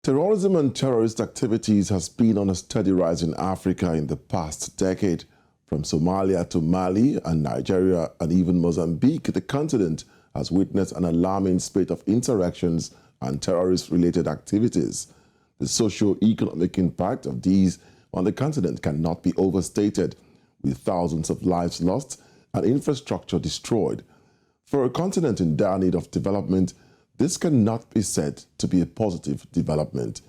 Terrorism and terrorist activities has been on a steady rise in Africa in the past decade. From Somalia to Mali and Nigeria and even Mozambique, the continent has witnessed an alarming spate of insurrections and terrorist-related activities. The socio-economic impact of these on the continent cannot be overstated, with thousands of lives lost and infrastructure destroyed. For a continent in dire need of development, this cannot be said to be a positive development.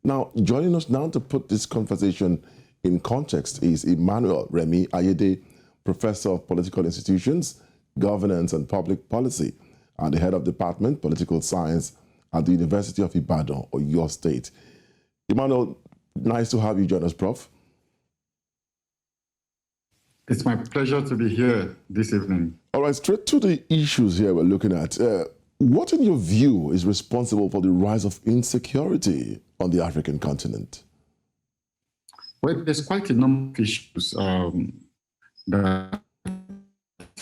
Now, joining us now to put this conversation in context is Emmanuel Remy Ayede, Professor of Political Institutions, Governance and Public Policy, and the Head of Department, Political Science at the University of Ibadan, or your state. Emmanuel, nice to have you join us, Prof. It's my pleasure to be here this evening. All right, straight to the issues here we're looking at. What, in your view, is responsible for the rise of insecurity on the African continent? Well, there's quite a number of issues that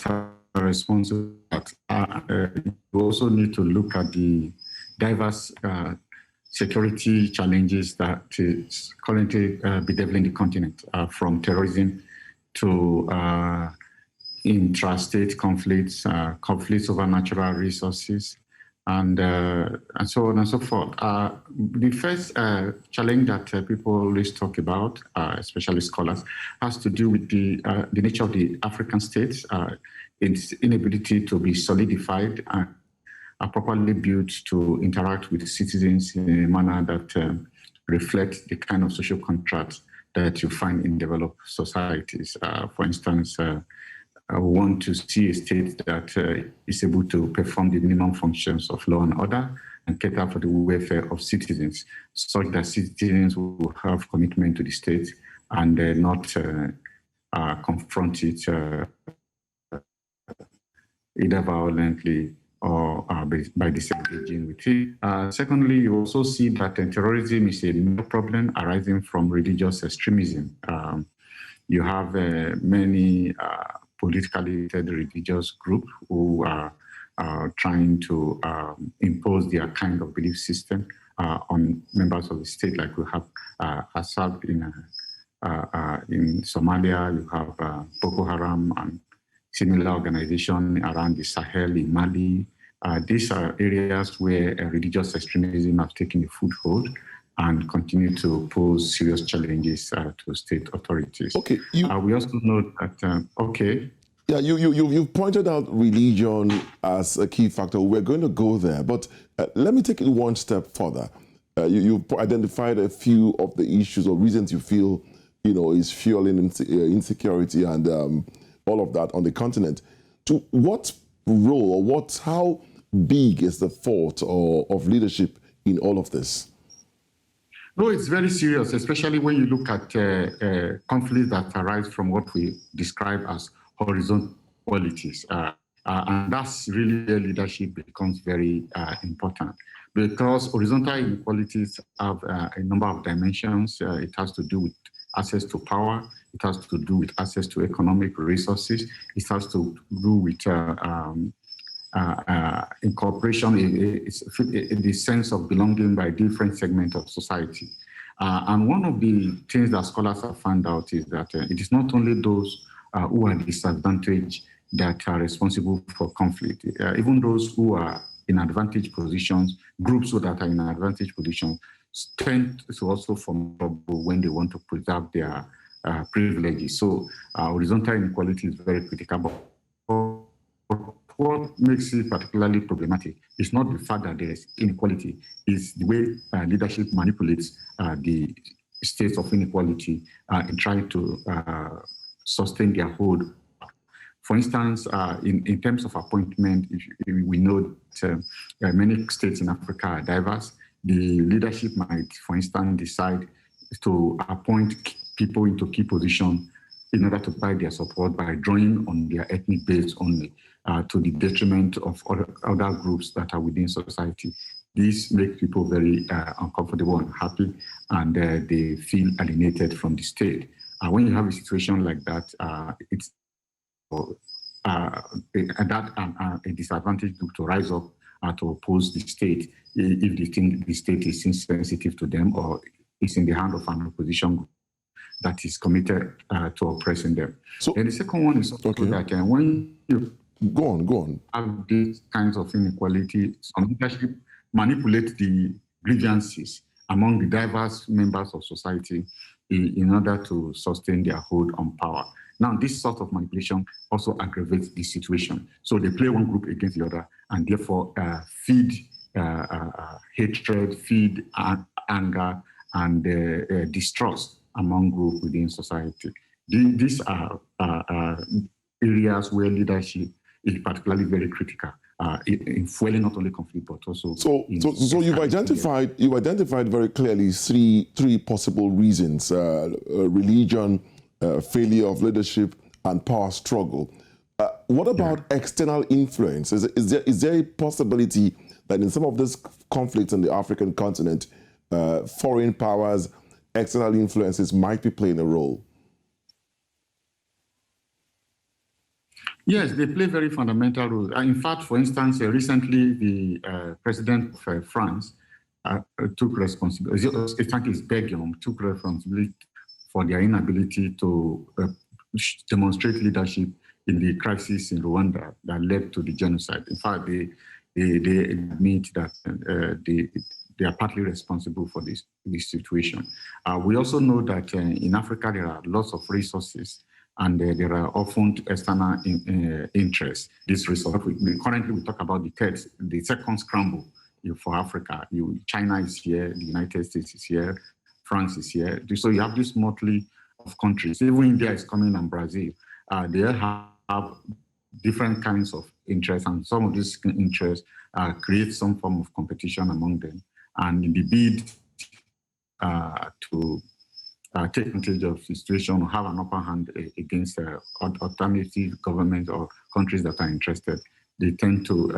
are responsible. We also need to look at the diverse security challenges that is currently bedeviling the continent, from terrorism to intrastate conflicts, conflicts over natural resources, and so on and so forth. The first challenge that people always talk about, especially scholars, has to do with the nature of the African states, its inability to be solidified and properly built to interact with citizens in a manner that reflects the kind of social contracts that you find in developed societies. For instance, I want to see a state that is able to perform the minimum functions of law and order and cater for the welfare of citizens, such that citizens will have commitment to the state and not confront it either violently or by disengaging with it. Secondly, you also see that terrorism is a new problem arising from religious extremism. You have many politically religious groups who are trying to impose their kind of belief system on members of the state, like we have ISWAP in Somalia, you have Boko Haram and similar organizations around the Sahel in Mali. These are areas where religious extremism have taken a foothold and continue to pose serious challenges to state authorities. Okay, we also know that, Yeah, you've pointed out religion as a key factor. We're going to go there, but let me take it one step further. You've identified a few of the issues or reasons you feel, is fueling insecurity and all of that on the continent. To what role or how big is the fault of leadership in all of this? No, it's very serious, especially when you look at conflicts that arise from what we describe as horizontal inequalities. And that's really where leadership becomes very important, because horizontal inequalities have a number of dimensions. It has to do with access to power. It has to do with access to economic resources. It has to do with incorporation, the sense of belonging by different segments of society. And one of the things that scholars have found out is that it is not only those who are disadvantaged that are responsible for conflict. Even those who are in advantage positions, groups that are in advantage positions, tend to also form trouble when they want to preserve their privileges. So horizontal inequality is very critical. But what makes it particularly problematic is not the fact that there is inequality, it's the way leadership manipulates the states of inequality in trying to sustain their hold. For instance, in terms of appointment, we know that many states in Africa are diverse. The leadership might, for instance, decide to appoint people into key positions in order to buy their support by drawing on their ethnic base only, to the detriment of other groups that are within society. This makes people very uncomfortable and unhappy, and they feel alienated from the state. When you have a situation like that, it's a disadvantaged group to rise up to oppose the state if they think the state is insensitive to them or is in the hand of an opposition group that is committed to oppressing them. So, and the second one is also that when you go on, have these kinds of inequality, some leadership manipulate the grievances among the diverse members of society in order to sustain their hold on power. Now, this sort of manipulation also aggravates the situation. So they play one group against the other and therefore feed hatred, feed anger, and distrust among groups within society. These are areas where leadership is particularly very critical in fueling not only conflict but also. So you've identified very clearly three possible reasons: religion, failure of leadership, and power struggle. What about external influence? Is there a possibility that in some of these conflicts on the African continent, foreign powers, external influences might be playing a role? Yes, they play very fundamental role. In fact, for instance, recently the president of France took responsibility. His Belgium took responsibility for their inability to demonstrate leadership in the crisis in Rwanda that led to the genocide. In fact, they admit that they are partly responsible for this situation. We also know that in Africa there are lots of resources and there are often external interests. This resource, currently we talk about the second scramble for Africa. China is here, the United States is here, France is here. So you have this motley of countries. Even India is coming and Brazil. They have different kinds of interests, and some of these interests create some form of competition among them. And in the bid to take advantage of the situation or have an upper hand against alternative governments or countries that are interested, they tend to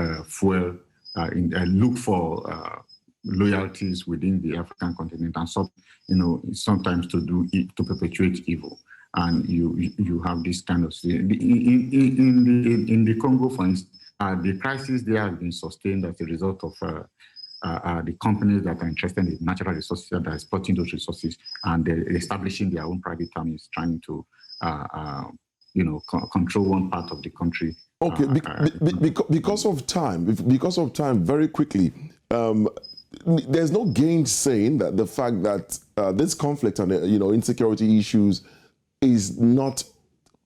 look for loyalties within the African continent and sometimes to perpetuate evil. And you have this kind of in the Congo, for instance, the crisis there has been sustained as a result of the companies that are interested in natural resources that are exporting those resources and establishing their own private armies, trying to control one part of the country. Okay, because of time, very quickly, there's no gainsaying that the fact that this conflict and insecurity issues is not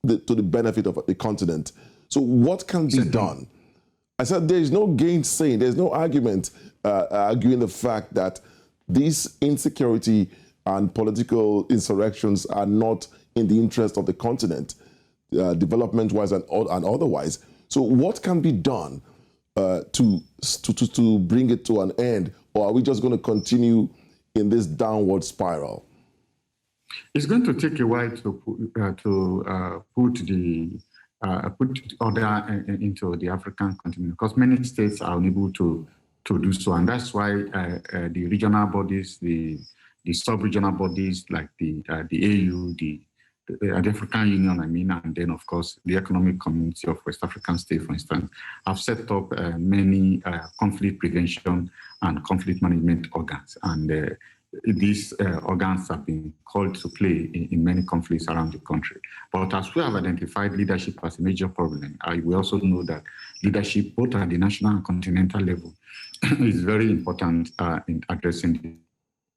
to the benefit of the continent. So what can be done? I said there is no gainsaying, there's no argument arguing the fact that this insecurity and political insurrections are not in the interest of the continent, development-wise and otherwise. So what can be done to bring it to an end, or are we just going to continue in this downward spiral? It's going to take a while to put order into the African continent because many states are unable to do so, and that's why the regional bodies, the sub-regional bodies like the AU, the African Union, and then of course the Economic Community of West African States, for instance, have set up many conflict prevention and conflict management organs, and these organs have been called to play in many conflicts around the country. But as we have identified leadership as a major problem, we also know that leadership, both at the national and continental level, is very important in addressing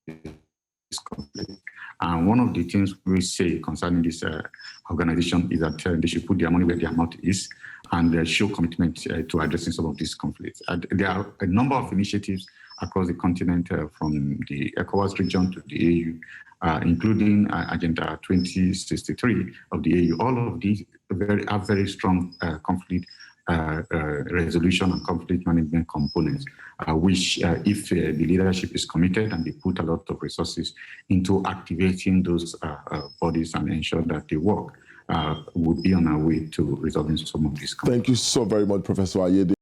this conflict. And one of the things we say concerning this organization is that they should put their money where their mouth is and show commitment to addressing some of these conflicts. There are a number of initiatives across the continent, from the ECOWAS region to the AU, including Agenda 2063 of the AU. All of these have very strong conflict resolution and conflict management components, which if the leadership is committed and they put a lot of resources into activating those bodies and ensure that they work, would be on our way to resolving some of these conflicts. Thank you so very much, Professor Ayede.